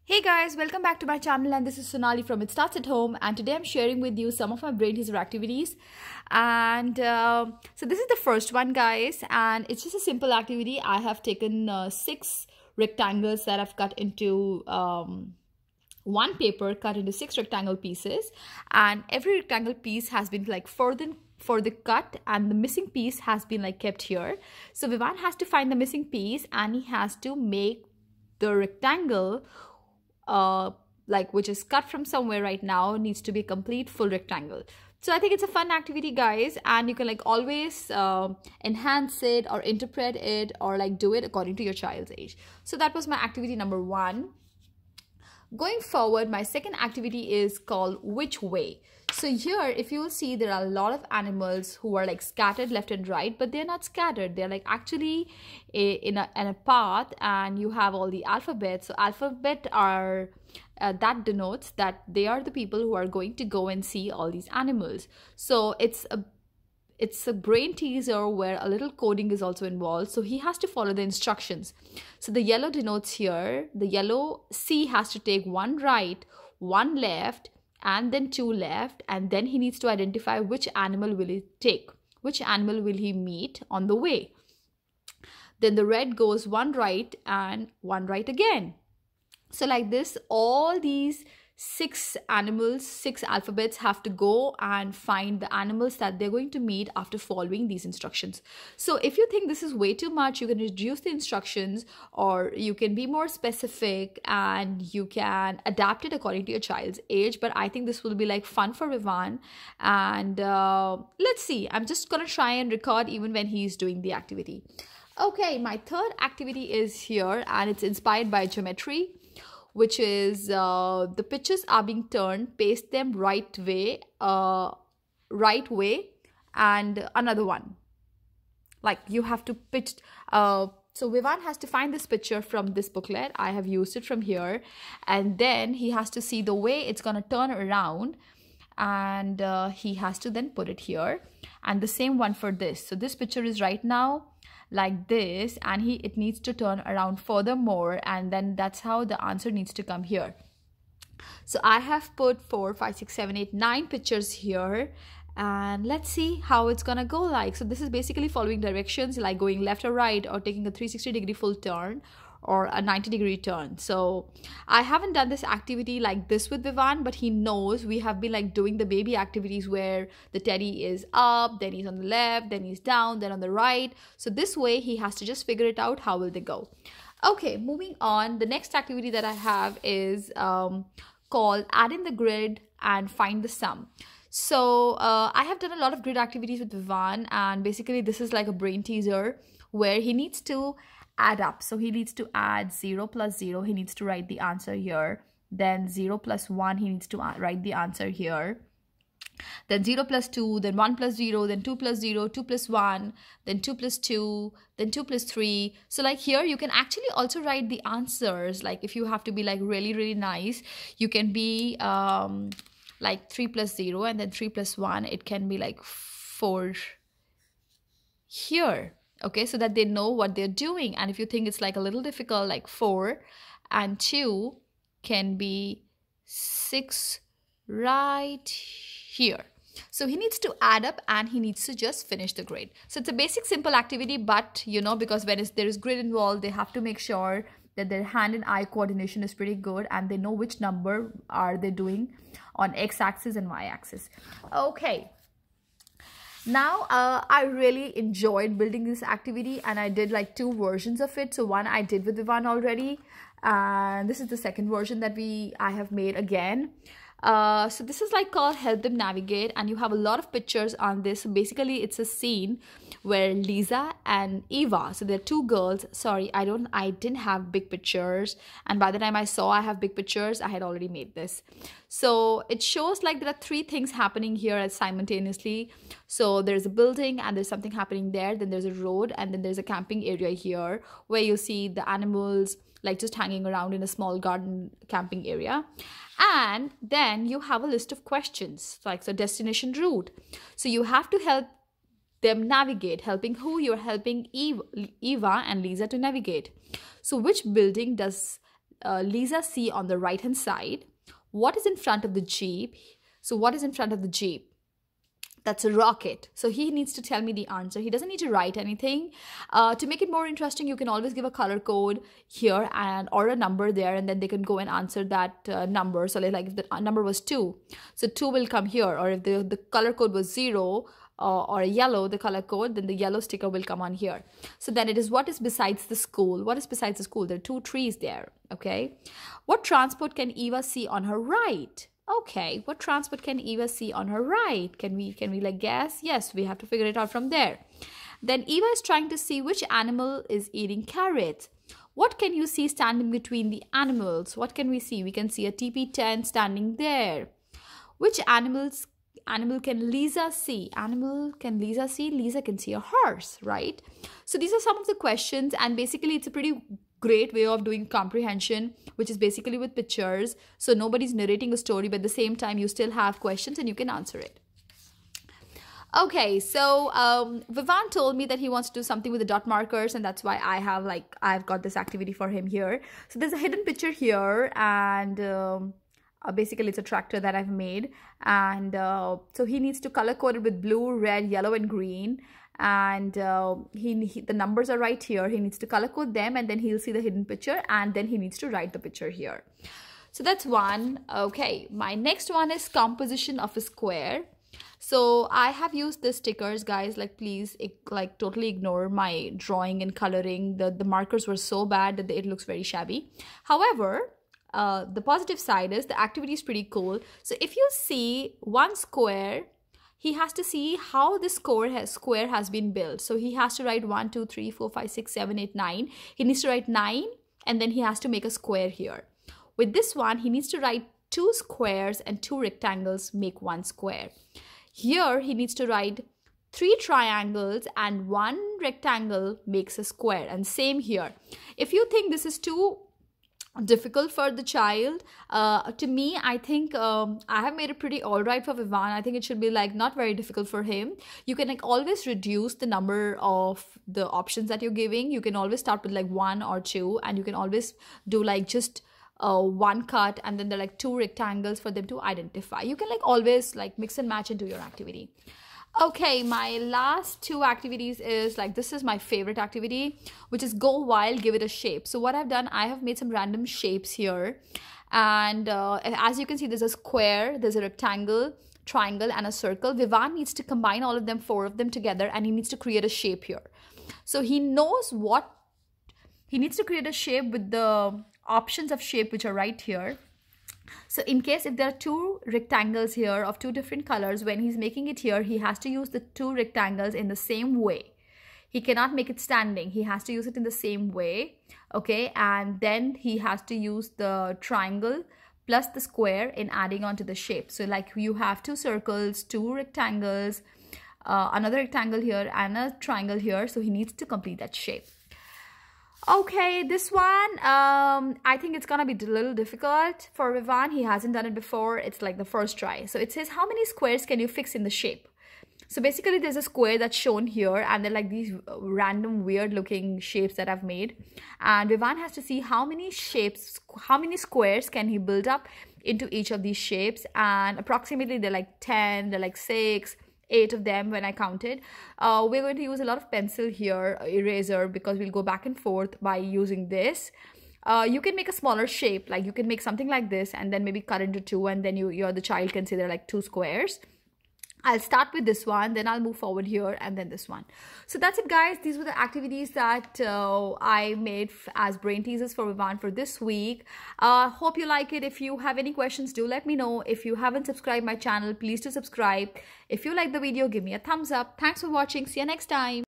Hey guys, welcome back to my channel, and this is Sonali from It Starts at Home, and today I'm sharing with you some of my brain teaser activities. And so this is the first one, guys, and it's just a simple activity. I have taken 6 rectangles that I've cut into one paper, cut into 6 rectangle pieces, and every rectangle piece has been like for the cut, and the missing piece has been like kept here. So Vivaan has to find the missing piece, and he has to make the rectangle which is cut from somewhere right now needs to be a complete full rectangle. So I think it's a fun activity, guys, and you can like always enhance it or interpret it or like do it according to your child's age. So that was my activity number 1. Going forward, my second activity is called Which Way. So here, if you will see, there are a lot of animals who are like scattered left and right, but they're not scattered. They're like actually in a path, and you have all the alphabets. So alphabet are that denotes that they are the people who are going to go and see all these animals. So it's a brain teaser where a little coding is also involved. So he has to follow the instructions. So the yellow denotes here, the yellow C has to take 1 right, 1 left, and then 2 left, and then he needs to identify which animal will he take, which animal will he meet on the way. Then the red goes 1 right and 1 right again. So like this, all these 6 animals, 6 alphabets have to go and find the animals that they're going to meet after following these instructions. So if you think this is way too much, you can reduce the instructions, or you can be more specific and you can adapt it according to your child's age. But I think this will be like fun for Vivaan, and let's see. I'm just gonna try and record even when he's doing the activity. Okay, my third activity is here, and it's inspired by geometry, which is the pictures are being turned, paste them right way, and another one. Like you have to pitch. So Vivaan has to find this picture from this booklet. I have used it from here, and then he has to see the way it's gonna turn around, and he has to then put it here. And the same one for this. So this picture is right now like this, and it needs to turn around furthermore, and then that's how the answer needs to come here. So I have put 4, 5, 6, 7, 8, 9 pictures here, and let's see how it's gonna go like. So this is basically following directions, like going left or right, or taking a 360-degree full turn, or a 90-degree turn. So I haven't done this activity like this with Vivaan, but he knows. We have been like doing the baby activities where the teddy is up, then he's on the left, then he's down, then on the right. So this way he has to just figure it out, how will they go. Okay, moving on. The next activity that I have is called Add in the Grid and Find the Sum. So I have done a lot of grid activities with Vivaan, and basically this is like a brain teaser where he needs to add up. So he needs to add 0 plus 0. He needs to write the answer here. Then 0 plus 1. He needs to write the answer here. Then 0 plus 2. Then 1 plus 0. Then 2 plus 0. 2 plus 1. Then 2 plus 2. Then 2 plus 3. So like here you can actually also write the answers. Like if you have to be like really nice, you can be like 3 plus 0, and then 3 plus 1. It can be like 4 here. Okay, so that they know what they're doing. And if you think it's like a little difficult, like 4 and 2 can be 6 right here. So he needs to add up, and he needs to just finish the grid. So it's a basic simple activity, but you know, because when there is grid involved, they have to make sure that their hand and eye coordination is pretty good, and they know which number are they doing on x-axis and y-axis. Okay. Now, I really enjoyed building this activity, and I did like 2 versions of it. So one I did with Vivaan already, and this is the second version that I have made again. So this is like called Help Them Navigate, and you have a lot of pictures on this. So basically it's a scene where Lisa and Eva, so they're 2 girls. Sorry, I didn't have big pictures, and by the time I saw I have big pictures, I had already made this. So it shows like there are 3 things happening here simultaneously. So there's a building, and there's something happening there, then there's a road, and then there's a camping area here where you see the animals like just hanging around in a small garden camping area. And then you have a list of questions, like the destination route. So you have to help them navigate. Helping who? You're helping Eva and Lisa to navigate. So which building does Lisa see on the right hand side? What is in front of the Jeep? So what is in front of the Jeep? That's a rocket. So he needs to tell me the answer. He doesn't need to write anything. To make it more interesting, you can always give a color code here and or a number there, and then they can go and answer that number. So like if the number was 2, so 2 will come here. Or if the color code was 0 or yellow, the color code, then the yellow sticker will come on here. So then it is what is besides the school. What is besides the school? There are 2 trees there. Okay. What transport can Eva see on her right? Okay, what transport can Eva see on her right? Can we like guess? Yes, we have to figure it out from there. Then Eva is trying to see which animal is eating carrots. What can you see standing between the animals? What can we see? We can see a TP10 standing there. Which animal can Lisa see? Animal can Lisa see? Lisa can see a horse, right? So these are some of the questions, and basically it's a pretty great way of doing comprehension, which is basically with pictures. So nobody's narrating a story, but at the same time you still have questions and you can answer it. Okay, so Vivaan told me that he wants to do something with the dot markers, and that's why I've got this activity for him here. So there's a hidden picture here, and basically it's a tractor that I've made, and so he needs to color code it with blue, red, yellow, and green. And the numbers are right here. He needs to color code them, and then he'll see the hidden picture, and then he needs to write the picture here. So that's one. Okay, my next one is composition of a square. So I have used the stickers, guys. Like, please, like totally ignore my drawing and coloring. The markers were so bad that it looks very shabby. However, the positive side is the activity is pretty cool. So if you see one square, he has to see how this square has been built. So he has to write 1, 2, 3, 4, 5, 6, 7, 8, 9. He needs to write 9, and then he has to make a square here. With this one, he needs to write 2 squares and 2 rectangles make 1 square. Here, he needs to write 3 triangles and 1 rectangle makes a square. And same here. If you think this is too difficult for the child, to me, I think I have made it pretty alright for Vivaan. I think it should be like not very difficult for him. You can like always reduce the number of the options that you're giving. You can always start with like 1 or 2, and you can always do like just 1 cut, and then there are like 2 rectangles for them to identify. You can like always like mix and match into your activity. Okay, my last 2 activities is like, this is my favorite activity, which is go wild, give it a shape. So what I've done, I have made some random shapes here, and as you can see, there's a square, there's a rectangle, triangle, and a circle. Vivaan needs to combine all of them, 4 of them together, and he needs to create a shape here. So he knows what he needs to create a shape with the options of shape which are right here. So in case if there are 2 rectangles here of 2 different colors, when he's making it here, he has to use the 2 rectangles in the same way. He cannot make it standing. He has to use it in the same way. Okay, and then he has to use the triangle plus the square in adding on to the shape. So like you have 2 circles, 2 rectangles, another rectangle here and a triangle here. So he needs to complete that shape. Okay, this one, I think it's gonna be a little difficult for Vivaan. He hasn't done it before. It's like the first try. So it says, how many squares can you fix in the shape? So basically there's a square that's shown here, and they're like these random weird looking shapes that I've made. And Vivaan has to see how many shapes, how many squares can he build up into each of these shapes. And approximately they're like 10, they're like 6, 8 of them when I counted. We're going to use a lot of pencil here, eraser, because we'll go back and forth by using this. You can make a smaller shape, like you can make something like this and then maybe cut into 2, and then the child can say they're like 2 squares. I'll start with this one, then I'll move forward here, and then this one. So that's it, guys. These were the activities that I made as brain teasers for Vivaan for this week. Hope you like it. If you have any questions, do let me know. If you haven't subscribed my channel, please do subscribe. If you like the video, give me a thumbs up. Thanks for watching. See you next time.